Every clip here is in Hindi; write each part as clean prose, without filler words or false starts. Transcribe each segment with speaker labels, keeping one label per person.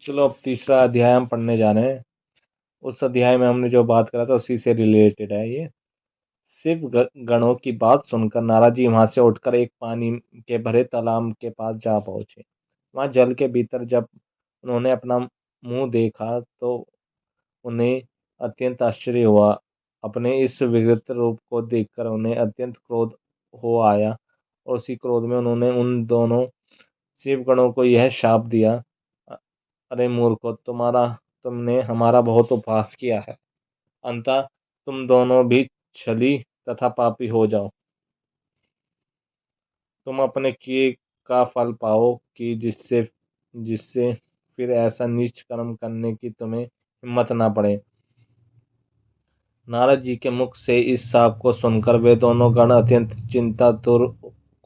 Speaker 1: चलो अब तीसरा अध्याय हम पढ़ने जा रहे हैं। उस अध्याय में हमने जो बात करा था उसी से रिलेटेड है ये। शिव गणों की बात सुनकर नारद जी वहां से उठकर एक पानी के भरे तालाब के पास जा पहुंचे। वहां जल के भीतर जब उन्होंने अपना मुंह देखा तो उन्हें अत्यंत आश्चर्य हुआ। अपने इस विकृत रूप को देखकर उन्हें अत्यंत क्रोध हो आया और उसी क्रोध में उन्होंने उन दोनों शिवगणों को यह शाप दिया। "अ- अरे मूर्खो, तुमने हमारा बहुत उपहास किया है। अंततः तुम दोनों भी छली तथा पापी हो जाओ। तुम अपने किए का फल पाओ कि जिससे जिससे फिर ऐसा नीच कर्म करने की तुम्हें हिम्मत ना पड़े।" नारद जी के मुख से इस शाप को सुनकर वे दोनों गण अत्यंत चिंतातुर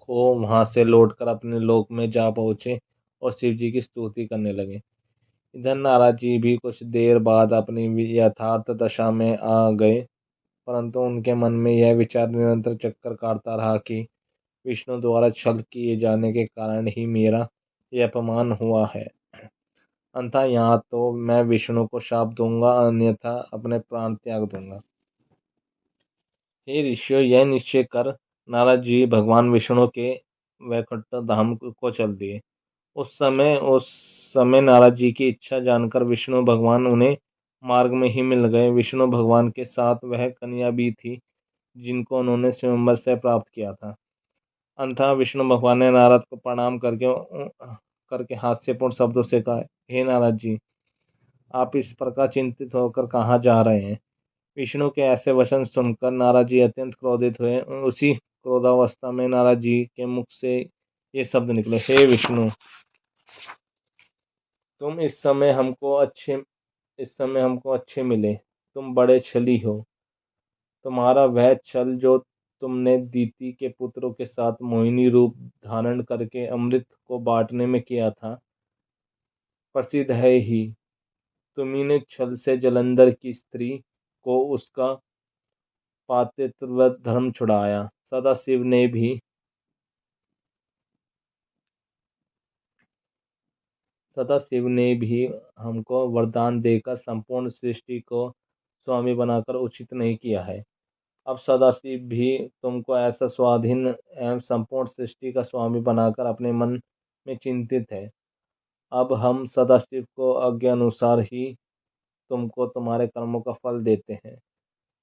Speaker 1: हो वहां से लौटकर अपने लोक में जा पहुंचे और शिव जी की स्तुति करने लगे। इधर नारद जी भी कुछ देर बाद अपनी यथार्थ दशा में आ गए, परंतु उनके मन में यह विचार निरंतर चक्कर काटता रहा कि विष्णु द्वारा छल किए जाने के कारण ही मेरा यह अपमान हुआ है। अंततः यहाँ तो मैं विष्णु को शाप दूंगा, अन्यथा अपने प्राण त्याग दूंगा। हे ऋषियों, यह निश्चय कर नारद जी भगवान विष्णु के वैकुंठ धाम को चल दिए। उस समय नारद जी की इच्छा जानकर विष्णु भगवान उन्हें मार्ग में ही मिल गए। विष्णु भगवान के साथ वह कन्या भी थी जिनको उन्होंने स्वयंवर से प्राप्त किया था। अंततः विष्णु भगवान ने नारद को प्रणाम करके हास्यपूर्ण शब्दों से कहा, हे नारद जी, आप इस प्रकार चिंतित होकर कहाँ जा रहे हैं? विष्णु के ऐसे वचन सुनकर नारद जी अत्यंत क्रोधित हुए। उसी क्रोधावस्था में नारद जी के मुख से ये शब्द निकले, हे विष्णु, तुम इस समय हमको अच्छे मिले। तुम बड़े छली हो। तुम्हारा वह छल जो तुमने दीति के पुत्रों के साथ मोहिनी रूप धारण करके अमृत को बांटने में किया था, प्रसिद्ध है ही। तुम्ही ने छल से जलंधर की स्त्री को उसका पातिव्रत धर्म छुड़ाया। सदा शिव ने भी हमको वरदान देकर संपूर्ण सृष्टि को स्वामी बनाकर उचित नहीं किया है। अब सदाशिव भी तुमको ऐसा स्वाधीन एवं संपूर्ण सृष्टि का स्वामी बनाकर अपने मन में चिंतित है। अब हम सदाशिव को आज्ञा अनुसार ही तुमको तुम्हारे कर्मों का फल देते हैं,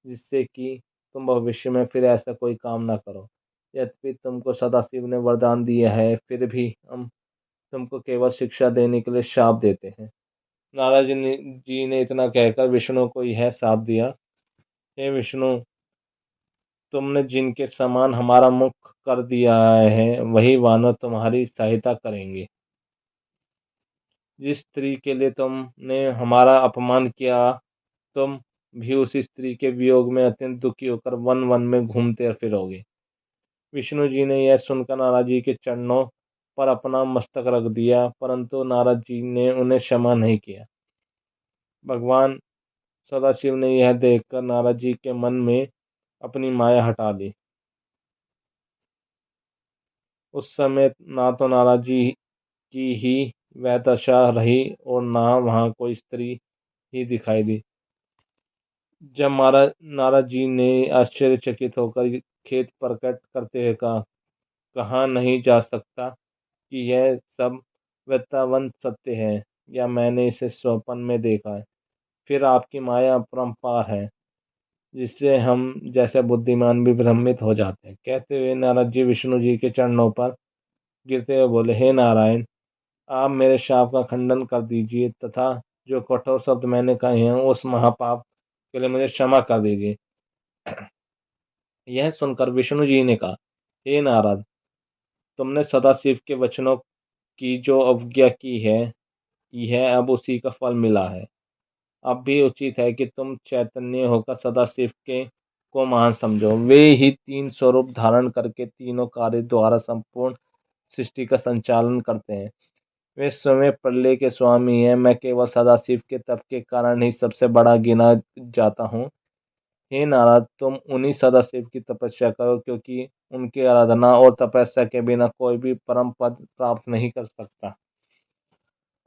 Speaker 1: जिससे कि तुम भविष्य में फिर ऐसा कोई काम ना करो। यद्यपि तुमको सदाशिव ने वरदान दिया है, फिर भी हम तुमको केवल शिक्षा देने के लिए शाप देते हैं। नारद जी ने इतना कहकर विष्णु को यह शाप दिया, हे विष्णु, तुमने जिनके समान हमारा मुख कर दिया है वही वानर तुम्हारी सहायता करेंगे। जिस स्त्री के लिए तुमने हमारा अपमान किया, तुम भी उसी स्त्री के वियोग में अत्यंत दुखी होकर वन वन में घूमते फिरोगे। विष्णु जी ने यह सुनकर नारद जी के चरणों पर अपना मस्तक रख दिया, परंतु नारद जी ने उन्हें क्षमा नहीं किया। भगवान सदाशिव ने यह देखकर नारद जी के मन में अपनी माया हटा ली। उस समय ना तो नारद जी की ही वह दशा रही और ना वहां कोई स्त्री ही दिखाई दी। जब नारद जी ने आश्चर्यचकित होकर खेद प्रकट करते हुए कहा, कहा नहीं जा सकता कि यह सब वृत्तांत सत्य है या मैंने इसे स्वप्न में देखा है। फिर आपकी माया अपरंपार है, जिससे हम जैसे बुद्धिमान भी भ्रमित हो जाते हैं। कहते हुए नारद जी विष्णु जी के चरणों पर गिरते हुए बोले, हे नारायण, आप मेरे शाप का खंडन कर दीजिए तथा जो कठोर शब्द मैंने कहे हैं उस महापाप के लिए मुझे क्षमा कर दीजिए। यह सुनकर विष्णु जी ने कहा, हे नारद, तुमने सदाशिव के वचनों की जो अवज्ञा की है, यह अब उसी का फल मिला है। अब भी उचित है कि तुम चैतन्य होकर सदाशिव के को महान समझो। वे ही तीन स्वरूप धारण करके तीनों कार्य द्वारा संपूर्ण सृष्टि का संचालन करते हैं। वे स्वयं प्रलय के स्वामी हैं। मैं केवल सदाशिव के तप के कारण ही सबसे बड़ा गिना जाता हूँ। हे नारद, तुम उन्हीं सदाशिव की तपस्या करो, क्योंकि उनकी आराधना और तपस्या के बिना कोई भी परम पद प्राप्त नहीं कर सकता।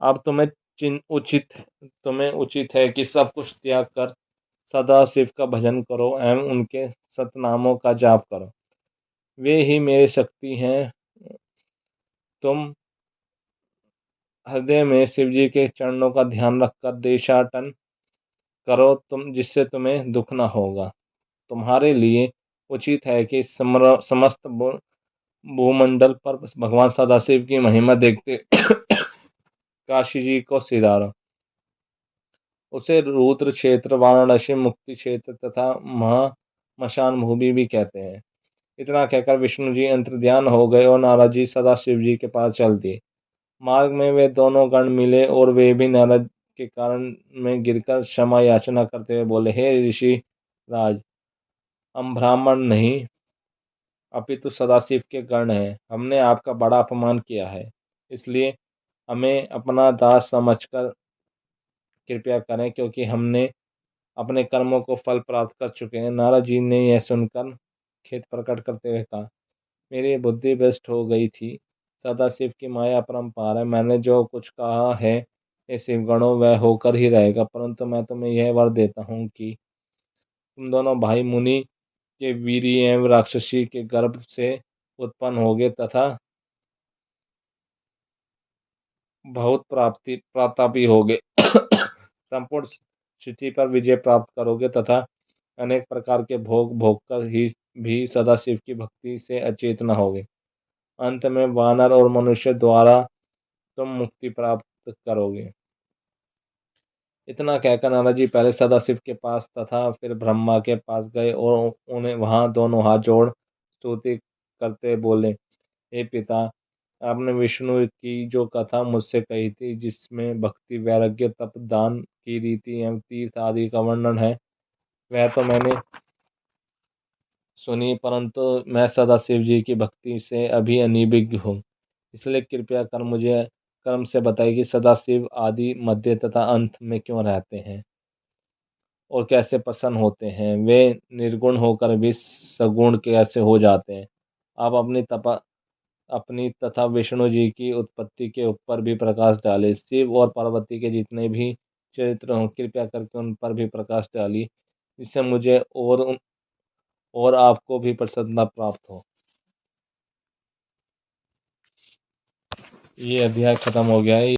Speaker 1: अब तुम्हें तुम्हें उचित है कि सब कुछ त्याग कर सदा शिव का भजन करो एवं उनके सतनामों का जाप करो। वे ही मेरी शक्ति हैं। तुम हृदय में शिव जी के चरणों का ध्यान रखकर देशाटन करो, जिससे तुम्हें दुख न होगा। तुम्हारे लिए उचित है कि समस्त भूमंडल पर भगवान सदाशिव की महिमा देखते काशी जी को सिधारो। उसे रुद्र क्षेत्र, वाराणसी मुक्ति क्षेत्र तथा महामशान भूमि भी कहते हैं। इतना कहकर विष्णु जी अंतर्ध्यान हो गए और नारद जी सदाशिव जी के पास चल दिए। मार्ग में वे दोनों गण मिले और वे भी नारद के कारण में गिरकर क्षमा याचना करते हुए बोले, हे ऋषि राज, हम ब्राह्मण नहीं अपितु सदाशिव के गण हैं। हमने आपका बड़ा अपमान किया है, इसलिए हमें अपना दास समझकर कृपया करें, क्योंकि हमने अपने कर्मों को फल प्राप्त कर चुके हैं। नारद जी ने यह सुनकर खेद प्रकट करते हुए कहा, मेरी बुद्धि भ्रष्ट हो गई थी। सदाशिव की माया अपरंपार है। मैंने जो कुछ कहा है ये शिवगणों वह होकर ही रहेगा, परंतु मैं तुम्हें यह वर देता हूँ कि तुम दोनों भाई मुनि के वीर्य एवं राक्षसी के गर्भ से उत्पन्न होगे तथा बहुत प्रतापी होगे। संपूर्ण स्थिति पर विजय प्राप्त करोगे तथा अनेक प्रकार के भोग भोगकर ही भी सदाशिव की भक्ति से अचेत न होगे। अंत में वानर और मनुष्य द्वारा तुम मुक्ति प्राप्त करोगे। इतना कहकर नारद जी पहले सदाशिव के पास तथा फिर ब्रह्मा के पास गए और उन्हें वहां दोनों हाथ जोड़ स्तुति करते बोले, हे पिता, आपने विष्णु की जो कथा मुझसे कही थी, जिसमें भक्ति, वैराग्य, तप, दान की रीति एवं तीर्थ आदि का वर्णन है, वह तो मैंने सुनी, परंतु मैं सदाशिव जी की भक्ति से अभी अनिभिज्ञ हूँ। इसलिए कृपया कर मुझे क्रम से बताइए कि सदाशिव आदि, मध्य तथा अंत में क्यों रहते हैं और कैसे प्रसन्न होते हैं। वे निर्गुण होकर भी सगुण कैसे हो जाते हैं। आप अपनी तथा विष्णु जी की उत्पत्ति के ऊपर भी प्रकाश डाले। शिव और पार्वती के जितने भी चरित्र हों, कृपया करके उन पर भी प्रकाश डालिए, जिससे मुझे और आपको भी प्रसन्नता प्राप्त हो। ये अध्याय खत्म हो गया है।